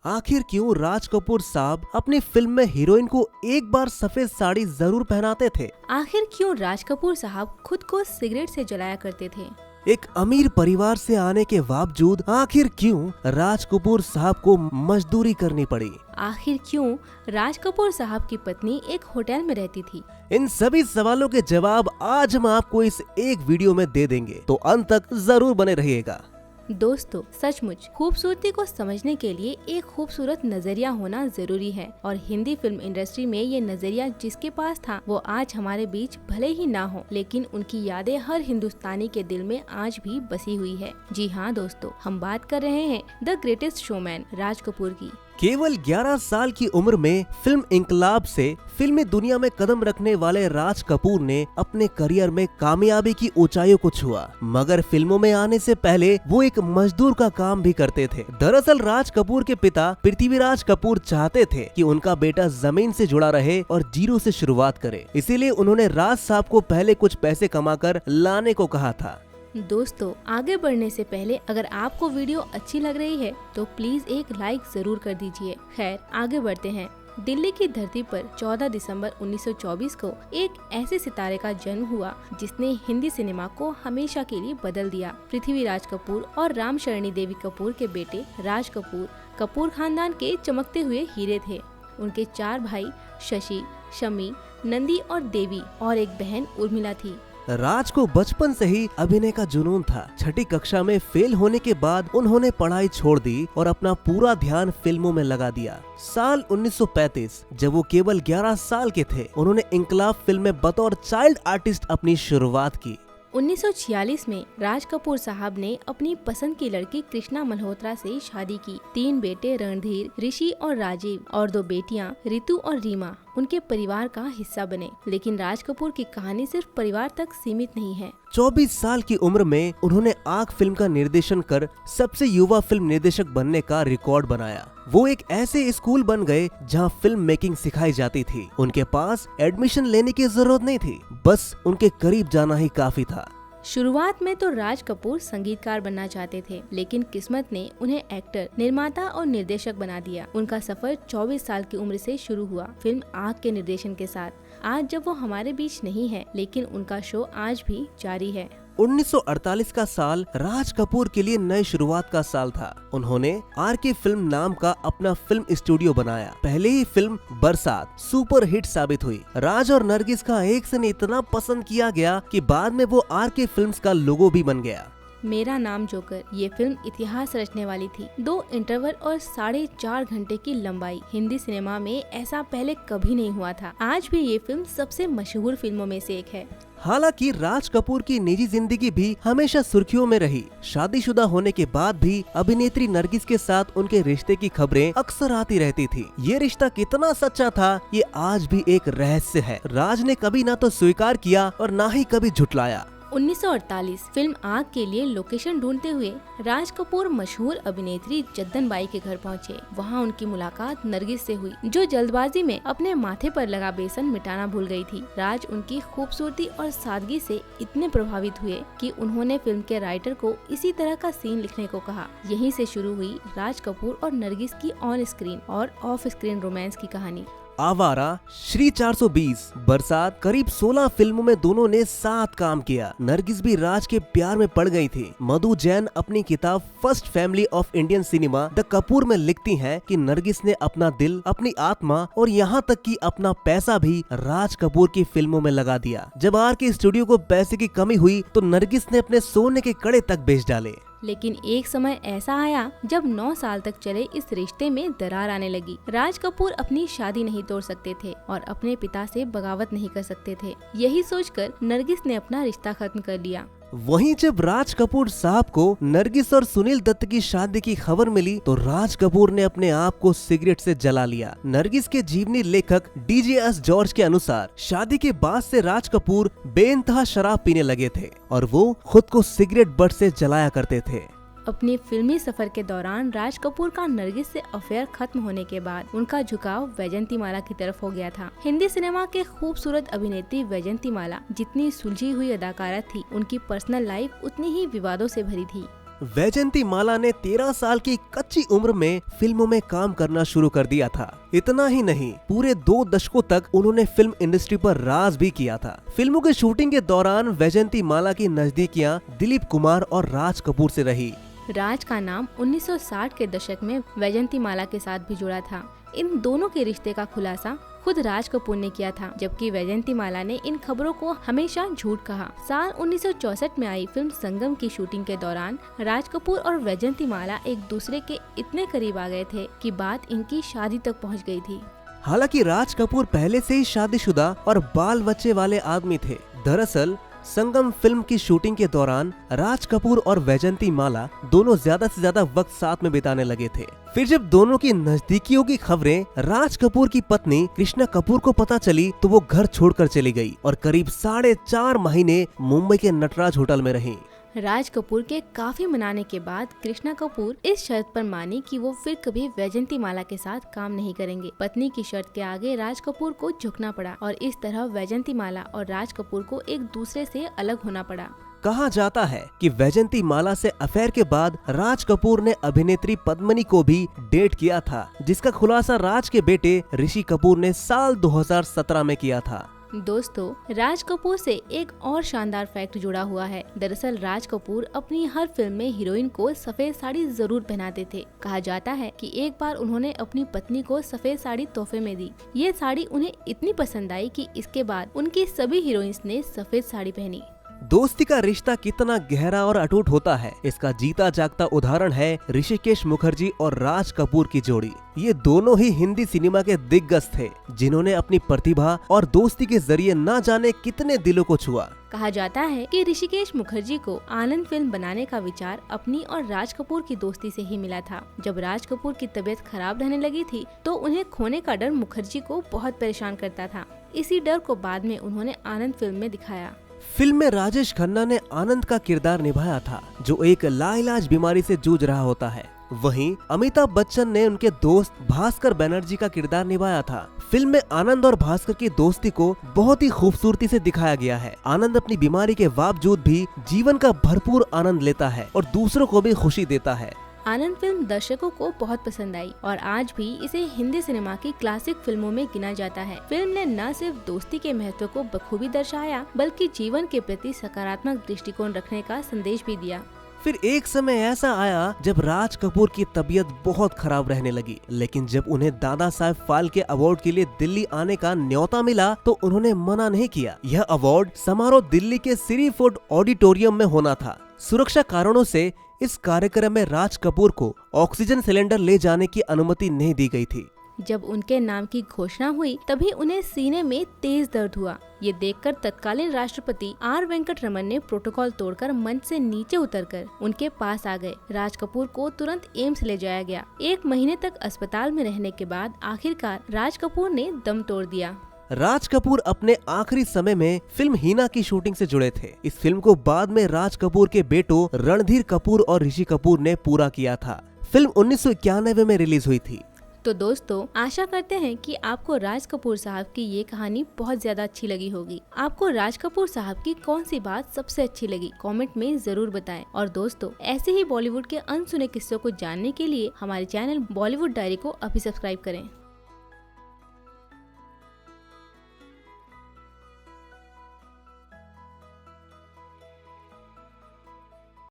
आखिर क्यों राज कपूर साहब अपनी फिल्म में हीरोइन को एक बार सफेद साड़ी जरूर पहनाते थे? आखिर क्यों राज कपूर साहब खुद को सिगरेट से जलाया करते थे? एक अमीर परिवार से आने के बावजूद आखिर क्यों राज कपूर साहब को मजदूरी करनी पड़ी? आखिर क्यों राज कपूर साहब की पत्नी एक होटल में रहती थी? इन सभी सवालों के जवाब आज हम आपको इस एक वीडियो में दे देंगे, तो अंत तक जरूर बने रहिएगा। दोस्तों, सचमुच खूबसूरती को समझने के लिए एक खूबसूरत नजरिया होना जरूरी है और हिंदी फिल्म इंडस्ट्री में ये नजरिया जिसके पास था वो आज हमारे बीच भले ही ना हो, लेकिन उनकी यादें हर हिंदुस्तानी के दिल में आज भी बसी हुई है। जी हाँ दोस्तों, हम बात कर रहे हैं the greatest showman Raj Kapoor की। केवल 11 साल की उम्र में फिल्म इंकलाब से फिल्मी दुनिया में कदम रखने वाले राज कपूर ने अपने करियर में कामयाबी की ऊंचाइयों को छुआ, मगर फिल्मों में आने से पहले वो एक मजदूर का काम भी करते थे। दरअसल राज कपूर के पिता पृथ्वीराज कपूर चाहते थे कि उनका बेटा जमीन से जुड़ा रहे और जीरो से शुरुआत करे, इसीलिए उन्होंने राज साहब को पहले कुछ पैसे कमाकर लाने को कहा था। दोस्तों, आगे बढ़ने से पहले अगर आपको वीडियो अच्छी लग रही है तो प्लीज एक लाइक जरूर कर दीजिए। खैर, आगे बढ़ते हैं। दिल्ली की धरती पर 14 दिसंबर 1924 को एक ऐसे सितारे का जन्म हुआ जिसने हिंदी सिनेमा को हमेशा के लिए बदल दिया। पृथ्वीराज कपूर और रामशरणी देवी कपूर के बेटे राज कपूर कपूर खानदान के चमकते हुए हीरे थे। उनके 4 भाई शशि, शमी, नंदी और देवी और एक बहन उर्मिला थी। राज को बचपन से ही अभिनय का जुनून था। छठी कक्षा में फेल होने के बाद उन्होंने पढ़ाई छोड़ दी और अपना पूरा ध्यान फिल्मों में लगा दिया। साल 1935 जब वो केवल 11 साल के थे, उन्होंने इंकलाब फिल्म में बतौर चाइल्ड आर्टिस्ट अपनी शुरुआत की। 1946 में राज कपूर साहब ने अपनी पसंद की लड़की कृष्णा मल्होत्रा से शादी की। 3 बेटे रणधीर, ऋषि और राजीव और 2 बेटियां रितु और रीमा उनके परिवार का हिस्सा बने। लेकिन राज कपूर की कहानी सिर्फ परिवार तक सीमित नहीं है। 24 साल की उम्र में उन्होंने आग फिल्म का निर्देशन कर सबसे युवा फिल्म निर्देशक बनने का रिकॉर्ड बनाया। वो एक ऐसे स्कूल बन गए जहां फिल्म मेकिंग सिखाई जाती थी। उनके पास एडमिशन लेने की जरूरत नहीं थी, बस उनके करीब जाना ही काफी था। शुरुआत में तो राज कपूर संगीतकार बनना चाहते थे, लेकिन किस्मत ने उन्हें एक्टर, निर्माता और निर्देशक बना दिया। उनका सफर 24 साल की उम्र से शुरू हुआ, फिल्म आग के निर्देशन के साथ। आज जब वो हमारे बीच नहीं है, लेकिन उनका शो आज भी जारी है। 1948 का साल राज कपूर के लिए नई शुरुआत का साल था। उन्होंने RK फिल्म नाम का अपना फिल्म स्टूडियो बनाया। पहले ही फिल्म बरसात सुपर हिट साबित हुई। राज और नरगिस का एक से इतना पसंद किया गया कि बाद में वो RK फिल्म्स का लोगो भी बन गया। मेरा नाम जोकर ये फिल्म इतिहास रचने वाली थी। 2 इंटरवल और 4.5 घंटे की लंबाई। हिंदी सिनेमा में ऐसा पहले कभी नहीं हुआ था। आज भी ये फिल्म सबसे मशहूर फिल्मों में से एक है। हालांकि राज कपूर की निजी जिंदगी भी हमेशा सुर्खियों में रही। शादीशुदा होने के बाद भी अभिनेत्री नरगिस के साथ उनके रिश्ते की खबरें अक्सर आती रहती थी। ये रिश्ता कितना सच्चा था, ये आज भी एक रहस्य है। राज ने कभी ना तो स्वीकार किया और ना ही कभी झुटलाया। 1948 फिल्म आग के लिए लोकेशन ढूंढते हुए राज कपूर मशहूर अभिनेत्री जद्दन बाई के घर पहुंचे। वहां उनकी मुलाकात नरगिस से हुई, जो जल्दबाजी में अपने माथे पर लगा बेसन मिटाना भूल गई थी। राज उनकी खूबसूरती और सादगी से इतने प्रभावित हुए कि उन्होंने फिल्म के राइटर को इसी तरह का सीन लिखने को कहा। यहीं से शुरू हुई राज कपूर और नरगिस की ऑन स्क्रीन और ऑफ स्क्रीन रोमांस की कहानी। आवारा, श्री 420, बरसात, करीब 16 फिल्मों में दोनों ने साथ काम किया। नरगिस भी राज के प्यार में पड़ गई थी। मधु जैन अपनी किताब first family of Indian cinema the Kapoor में लिखती हैं कि नरगिस ने अपना दिल, अपनी आत्मा और यहाँ तक कि अपना पैसा भी राज कपूर की फिल्मों में लगा दिया। जब RK स्टूडियो को पैसे की कमी हुई तो नरगिस ने अपने सोने के कड़े तक बेच डाले। लेकिन एक समय ऐसा आया जब 9 साल तक चले इस रिश्ते में दरार आने लगी। राज कपूर अपनी शादी नहीं तोड़ सकते थे और अपने पिता से बगावत नहीं कर सकते थे। यही सोचकर नरगिस ने अपना रिश्ता खत्म कर लिया। वहीं जब राज कपूर साहब को नरगिस और सुनील दत्त की शादी की खबर मिली तो राज कपूर ने अपने आप को सिगरेट से जला लिया। नरगिस के जीवनी लेखक DJ जॉर्ज के अनुसार शादी के बाद से राज कपूर बेइंतहा शराब पीने लगे थे और वो खुद को सिगरेट बट से जलाया करते थे। अपने फिल्मी सफर के दौरान राज कपूर का नरगिस से अफेयर खत्म होने के बाद उनका झुकाव वैजंतीमाला की तरफ हो गया था। हिंदी सिनेमा के खूबसूरत अभिनेत्री वैजंतीमाला जितनी सुलझी हुई अदाकारा थी, उनकी पर्सनल लाइफ उतनी ही विवादों से भरी थी। वैजयंती माला ने 13 साल की कच्ची उम्र में फिल्मों में काम करना शुरू कर दिया था। इतना ही नहीं, पूरे 2 दशकों तक उन्होंने फिल्म इंडस्ट्री पर राज भी किया था। फिल्मों के शूटिंग के दौरान वैजयंती माला की नजदीकियां दिलीप कुमार और राज कपूर से रही। राज का नाम 1960 के दशक में वैजयंती माला के साथ भी जुड़ा था। इन दोनों के रिश्ते का खुलासा खुद राज कपूर ने किया था, जबकि वैजयंती माला ने इन खबरों को हमेशा झूठ कहा। साल 1964 में आई फिल्म संगम की शूटिंग के दौरान राज कपूर और वैजयंती माला एक दूसरे के इतने करीब आ गए थे कि बात इनकी शादी तक पहुंच गई थी। हालांकि राज कपूर पहले से ही शादीशुदा और बाल बच्चे वाले आदमी थे। दरअसल संगम फिल्म की शूटिंग के दौरान राज कपूर और वैजयंती माला दोनों ज्यादा से ज्यादा वक्त साथ में बिताने लगे थे। फिर जब दोनों की नजदीकियों की खबरें राज कपूर की पत्नी कृष्णा कपूर को पता चली तो वो घर छोड़कर चली गई और करीब 4.5 महीने मुंबई के नटराज होटल में रही। राज कपूर के काफी मनाने के बाद कृष्णा कपूर इस शर्त पर मानी कि वो फिर कभी वैजयंती माला के साथ काम नहीं करेंगे। पत्नी की शर्त के आगे राज कपूर को झुकना पड़ा और इस तरह वैजयंती माला और राज कपूर को एक दूसरे से अलग होना पड़ा। कहा जाता है कि वैजयंती माला से अफेयर के बाद राज कपूर ने अभिनेत्री पद्मिनी को भी डेट किया था, जिसका खुलासा राज के बेटे ऋषि कपूर ने साल 2017 में किया था। दोस्तों, राज कपूर से एक और शानदार फैक्ट जुड़ा हुआ है। दरअसल राज कपूर अपनी हर फिल्म में हीरोइन को सफेद साड़ी जरूर पहनाते थे। कहा जाता है कि एक बार उन्होंने अपनी पत्नी को सफेद साड़ी तोहफे में दी। ये साड़ी उन्हें इतनी पसंद आई कि इसके बाद उनकी सभी हीरोइंस ने सफेद साड़ी पहनी। दोस्ती का रिश्ता कितना गहरा और अटूट होता है, इसका जीता जागता उदाहरण है ऋषिकेश मुखर्जी और राज कपूर की जोड़ी। ये दोनों ही हिंदी सिनेमा के दिग्गज थे, जिन्होंने अपनी प्रतिभा और दोस्ती के जरिए न जाने कितने दिलों को छुआ। कहा जाता है कि ऋषिकेश मुखर्जी को आनंद फिल्म बनाने का विचार अपनी और राज कपूर की दोस्ती से ही मिला था। जब राज कपूर की तबीयत खराब रहने लगी थी तो उन्हें खोने का डर मुखर्जी को बहुत परेशान करता था। इसी डर को बाद में उन्होंने आनंद फिल्म में दिखाया। फिल्म में राजेश खन्ना ने आनंद का किरदार निभाया था, जो एक लाइलाज बीमारी से जूझ रहा होता है। वहीं अमिताभ बच्चन ने उनके दोस्त भास्कर बनर्जी का किरदार निभाया था। फिल्म में आनंद और भास्कर की दोस्ती को बहुत ही खूबसूरती से दिखाया गया है। आनंद अपनी बीमारी के बावजूद भी जीवन का भरपूर आनंद लेता है और दूसरों को भी खुशी देता है। आनंद फिल्म दर्शकों को बहुत पसंद आई और आज भी इसे हिंदी सिनेमा की क्लासिक फिल्मों में गिना जाता है। फिल्म ने न सिर्फ दोस्ती के महत्व को बखूबी दर्शाया, बल्कि जीवन के प्रति सकारात्मक दृष्टिकोण रखने का संदेश भी दिया। फिर एक समय ऐसा आया जब राज कपूर की तबीयत बहुत खराब रहने लगी, लेकिन जब उन्हें दादा साहब फाल्के अवार्ड के लिए दिल्ली आने का न्योता मिला तो उन्होंने मना नहीं किया। यह अवार्ड समारोह दिल्ली के सिरी फोर्ट ऑडिटोरियम में होना था। सुरक्षा कारणों से इस कार्यक्रम में राज कपूर को ऑक्सीजन सिलेंडर ले जाने की अनुमति नहीं दी गई थी। जब उनके नाम की घोषणा हुई तभी उन्हें सीने में तेज दर्द हुआ। ये देखकर तत्कालीन राष्ट्रपति आर वेंकट रमन ने प्रोटोकॉल तोड़कर मंच से नीचे उतरकर उनके पास आ गए। राज कपूर को तुरंत एम्स ले जाया गया। 1 महीने तक अस्पताल में रहने के बाद आखिरकार राज कपूर ने दम तोड़ दिया। राज कपूर अपने आखिरी समय में फिल्म हीना की शूटिंग से जुड़े थे। इस फिल्म को बाद में राज कपूर के बेटों रणधीर कपूर और ऋषि कपूर ने पूरा किया था। फिल्म 1991 में रिलीज हुई थी। तो दोस्तों, आशा करते हैं कि आपको राज कपूर साहब की ये कहानी बहुत ज्यादा अच्छी लगी होगी। आपको राज कपूर साहब की कौन सी बात सबसे अच्छी लगी, कमेंट में जरूर बताएं। और दोस्तों, ऐसे ही बॉलीवुड के अनसुने किस्सों को जानने के लिए हमारे चैनल बॉलीवुड डायरी को अभी सब्सक्राइब करें।